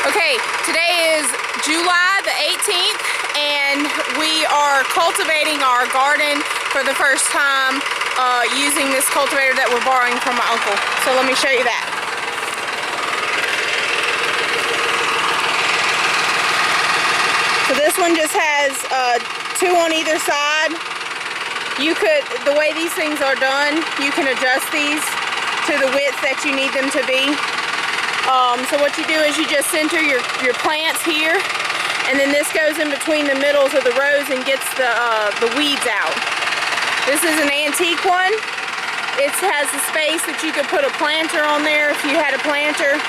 Okay, today is July the 18th and we are cultivating our garden for the first time using this cultivator that we're borrowing from my uncle. So let me show you that. So this one just has two on either side. The way these things are done, you can adjust these to the width that you need them to be. So what you do is you just center your plants here, and then this goes in between the middles of the rows and gets the weeds out. This is an antique one. It has the space that you could put a planter on there if you had a planter.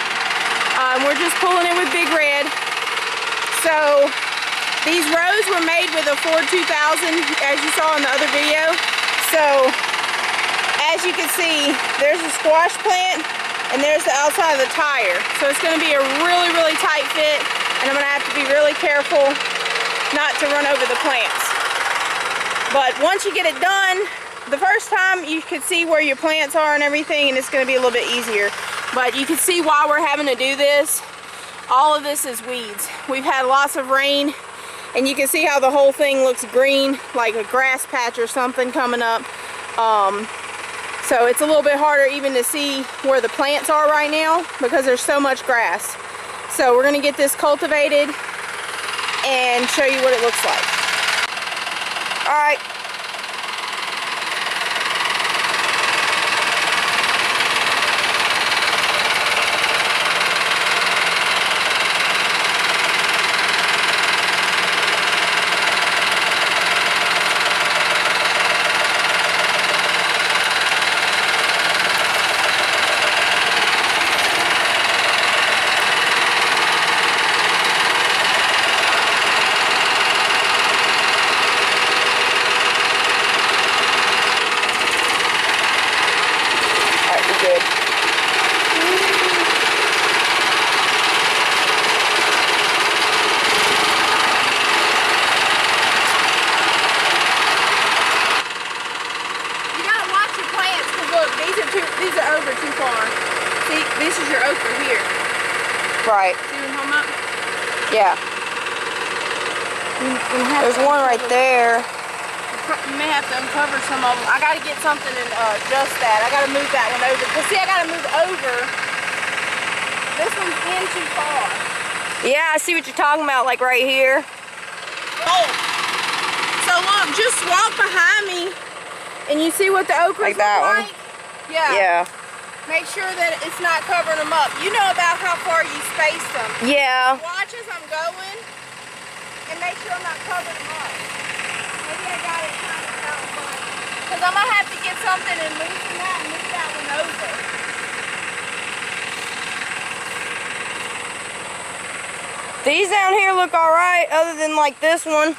We're just pulling it with Big Red. So these rows were made with a Ford 2000, as you saw in the other video. So as you can see, there's a squash plant and there's the outside of the tire. So it's going to be a really, really tight fit, and I'm going to have to be really careful not to run over the plants. But once you get it done, the first time you can see where your plants are and everything, and it's going to be a little bit easier. But you can see why we're having to do this. All of this is weeds. We've had lots of rain, and you can see how the whole thing looks green, like a grass patch or something coming up. So it's a little bit harder even to see where the plants are right now because there's so much grass. So we're going to get this cultivated and show you what it looks like. All right. These are over too far. See, this is your okra here. Right. See what I'm talking about? Yeah. There's one right there. You may have to uncover some of them. I got to get something and adjust that. I got to move that one over. Because see, I got to move over. This one's in too far. Yeah, I see what you're talking about, like right here. Oh. So look, just walk behind me and you see what the okras look like? Yeah. Yeah. Make sure that it's not covering them up. You know about how far you space them. Yeah. Watch as I'm going and make sure I'm not covering them up. Maybe I got it kind of out, because I'm going to have to get something and loosen that and move that one over. These down here look alright, other than like this one.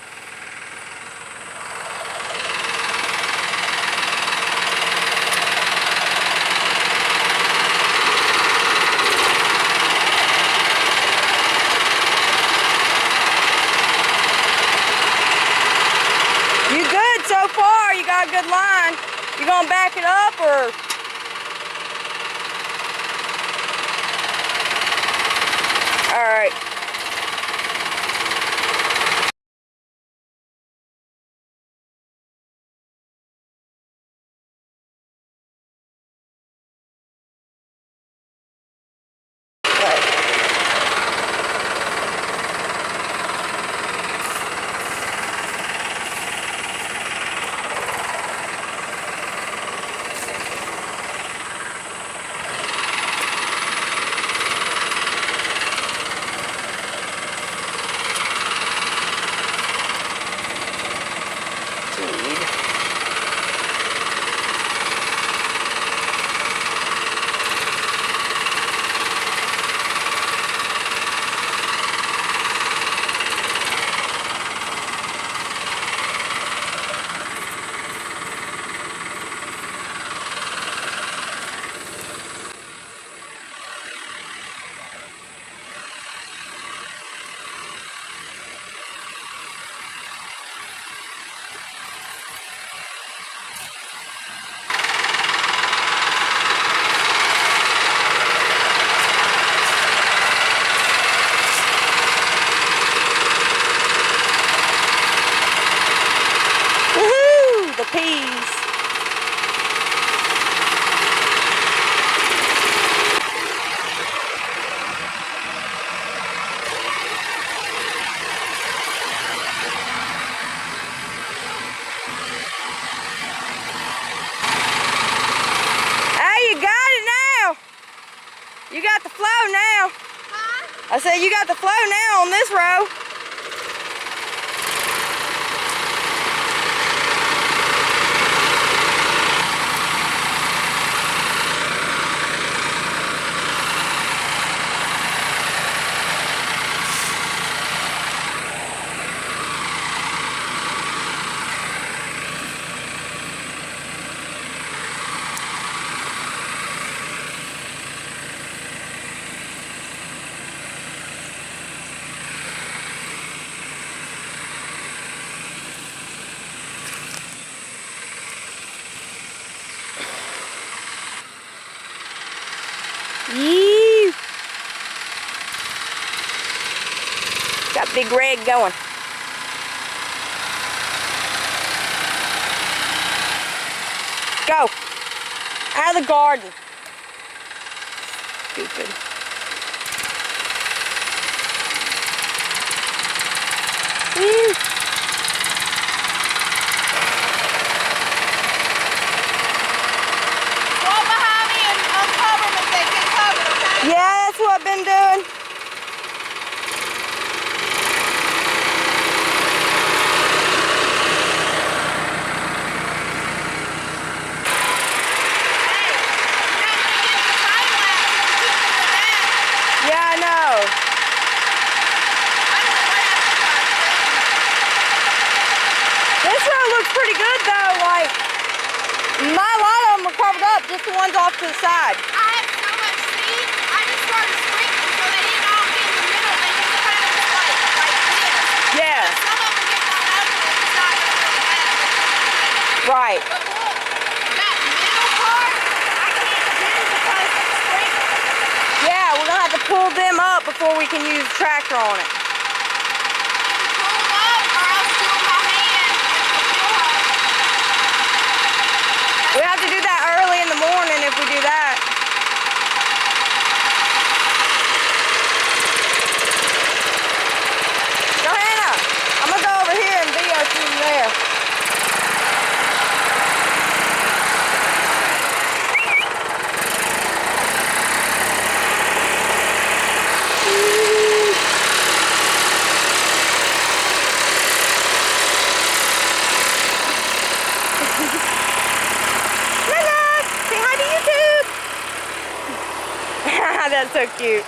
So far, you got a good line. You gonna back it up or? All right. I said you got the flow now on this row. Yee. Got Big Red going. Go. Out of the garden. Stupid. Woo. Walk behind me and uncover them if they get covered, okay? Yeah, that's what I've been doing. Yeah, I know. This row looks pretty good though. Like, a lot of them are covered up, just the ones off to the side. I had so much seed, I just started sprinkling so they didn't all get in the middle. They just kind of like this. Yeah. Some of them get blown over and it's not going to really matter. Right. But look, that middle part, I can't do because of the sprinkler. Yeah, we're gonna have to pull them up before we can use the tractor on it. Pull them up or else do them by hand with the wheel hose. We have to do that early in the morning if we do that. Johanna, I'm gonna go over here and video from there. Say hi to YouTube. That's so cute.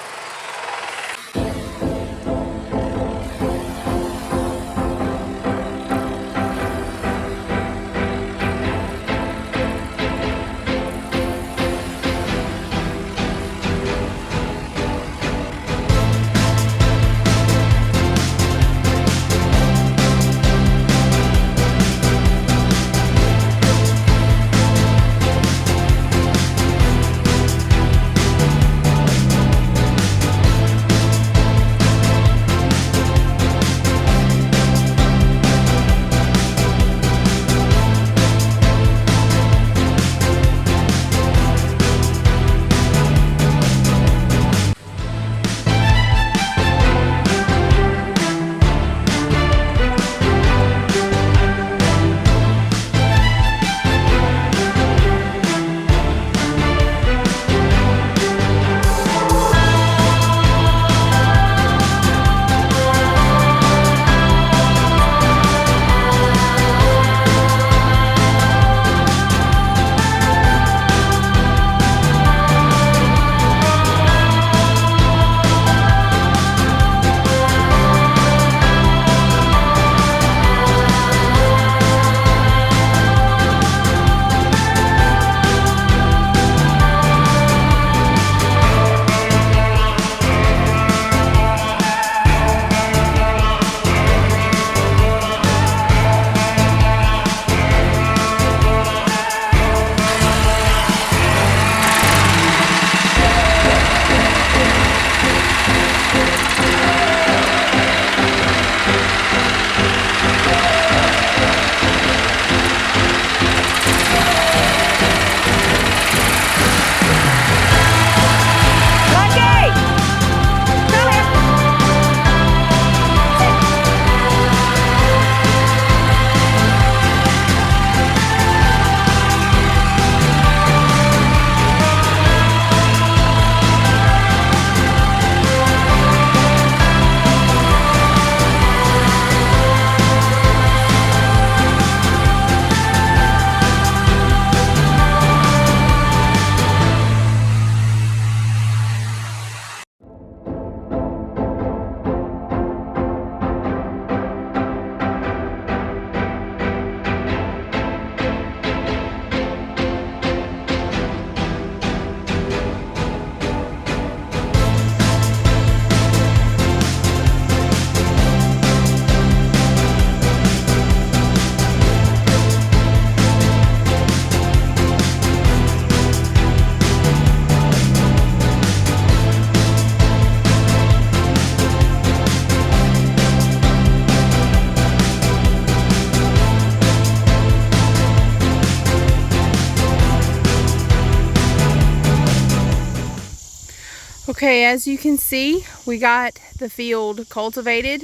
Okay, as you can see, we got the field cultivated,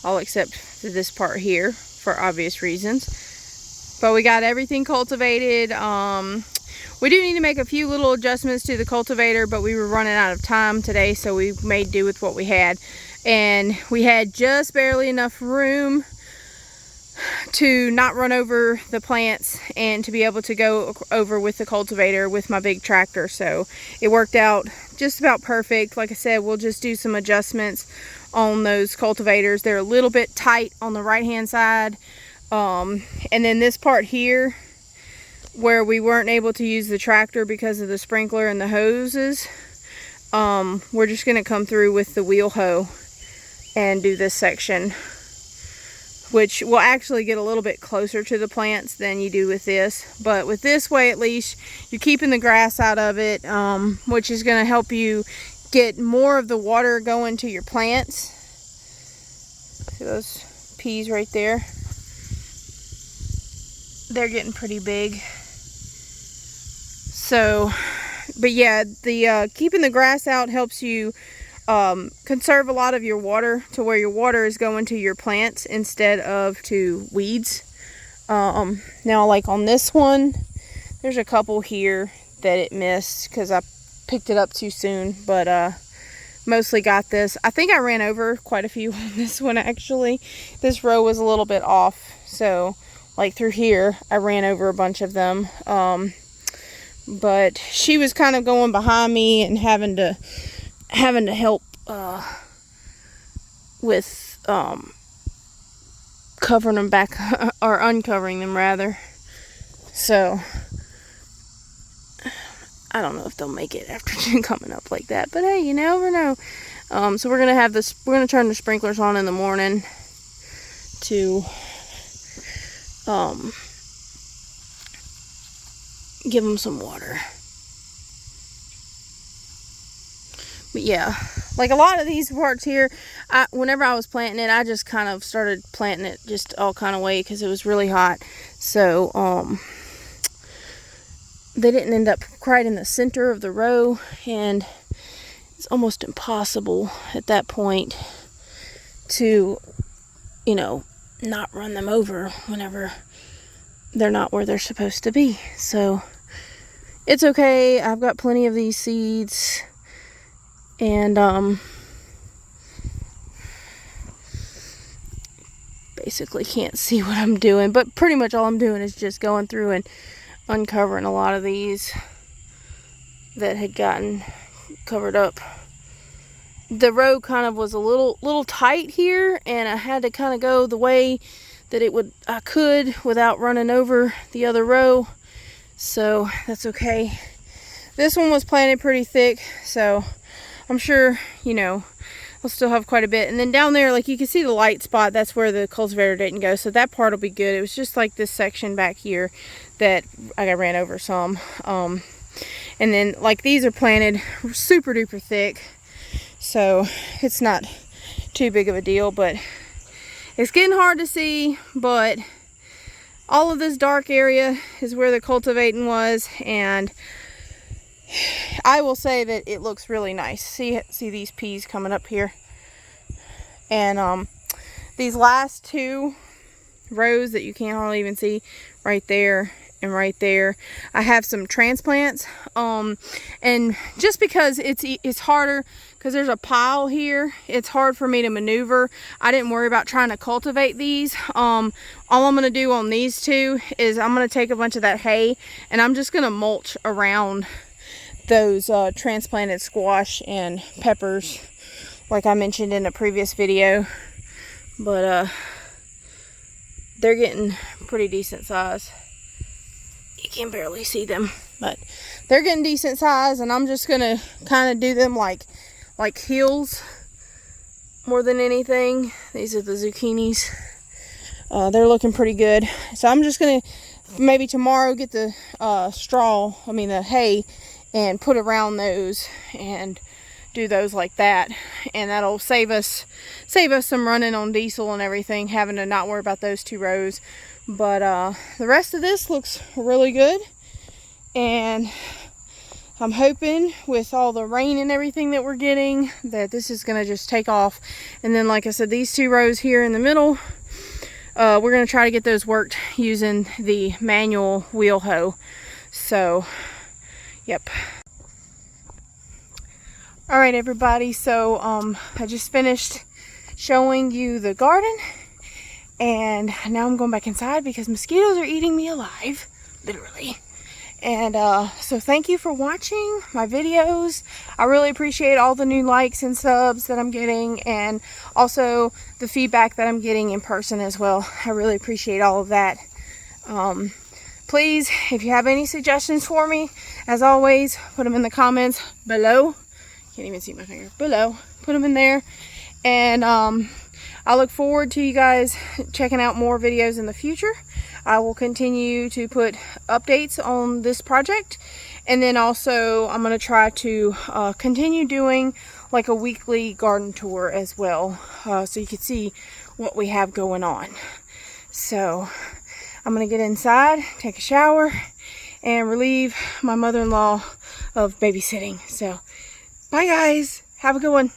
all except for this part here for obvious reasons. But we got everything cultivated. We do need to make a few little adjustments to the cultivator, but we were running out of time today, so we made do with what we had. And we had just barely enough room to not run over the plants and to be able to go over with the cultivator with my big tractor. So it worked out just about perfect. Like I said, we'll just do some adjustments on those cultivators. They're a little bit tight on the right hand side. And then this part here, where we weren't able to use the tractor because of the sprinkler and the hoses, we're just going to come through with the wheel hoe and do this section, which will actually get a little bit closer to the plants than you do with this. But with this way, at least you're keeping the grass out of it, which is going to help you get more of the water going to your plants. See those peas right there? They're getting pretty big. So, but yeah, the keeping the grass out helps you conserve a lot of your water, to where your water is going to your plants instead of to weeds. Now, like on this one, there's a couple here that it missed because I picked it up too soon, but mostly got this. I think I ran over quite a few on this one, actually. This row was a little bit off, so like through here I ran over a bunch of them. But she was kind of going behind me and having to help with covering them back, or uncovering them rather. So I don't know if they'll make it after coming up like that, but hey, you never know. So we're gonna turn the sprinklers on in the morning to give them some water. But yeah, like a lot of these parts here, whenever I was planting it, I just kind of started planting it just all kind of way because it was really hot. So they didn't end up quite in the center of the row, and it's almost impossible at that point to, you know, not run them over whenever they're not where they're supposed to be. So it's okay. I've got plenty of these seeds, and basically can't see what I'm doing, but pretty much all I'm doing is just going through and uncovering a lot of these that had gotten covered up. The row kind of was a little tight here, and I had to kind of go the way that I could without running over the other row. So that's okay. This one was planted pretty thick, so I'm sure, you know, we'll still have quite a bit. And then down there, like you can see the light spot, that's where the cultivator didn't go, so that part will be good. It was just like this section back here that I ran over some. And then like these are planted super duper thick, so it's not too big of a deal, but it's getting hard to see. But all of this dark area is where the cultivating was, and I will say that it looks really nice. See these peas coming up here, and these last two rows that you can't hardly even see, right there and right there, I have some transplants, and just because it's harder because there's a pile here, it's hard for me to maneuver. I didn't worry about trying to cultivate these. All I'm going to do on these two is I'm going to take a bunch of that hay and I'm just going to mulch around those transplanted squash and peppers, like I mentioned in a previous video. But they're getting pretty decent size. You can barely see them, but they're getting decent size, and I'm just gonna kind of do them like hills more than anything. These are the zucchinis. They're looking pretty good, so I'm just gonna maybe tomorrow get the the hay, and put around those and do those like that, and that'll save us some running on diesel and everything, having to not worry about those two rows. But the rest of this looks really good, and I'm hoping with all the rain and everything that we're getting that this is going to just take off. And then like I said, these 2 rows here in the middle, we're going to try to get those worked using the manual wheel hoe. So, yep. Alright everybody, so I just finished showing you the garden. And now I'm going back inside because mosquitoes are eating me alive. Literally. And so thank you for watching my videos. I really appreciate all the new likes and subs that I'm getting, and also the feedback that I'm getting in person as well. I really appreciate all of that. Please, if you have any suggestions for me, as always, put them in the comments below. Can't even see my finger. Below. Put them in there. And I look forward to you guys checking out more videos in the future. I will continue to put updates on this project, and then also I'm going to try to continue doing like a weekly garden tour as well, so you can see what we have going on. So I'm going to get inside, take a shower, and relieve my mother-in-law of babysitting. So bye guys, have a good one.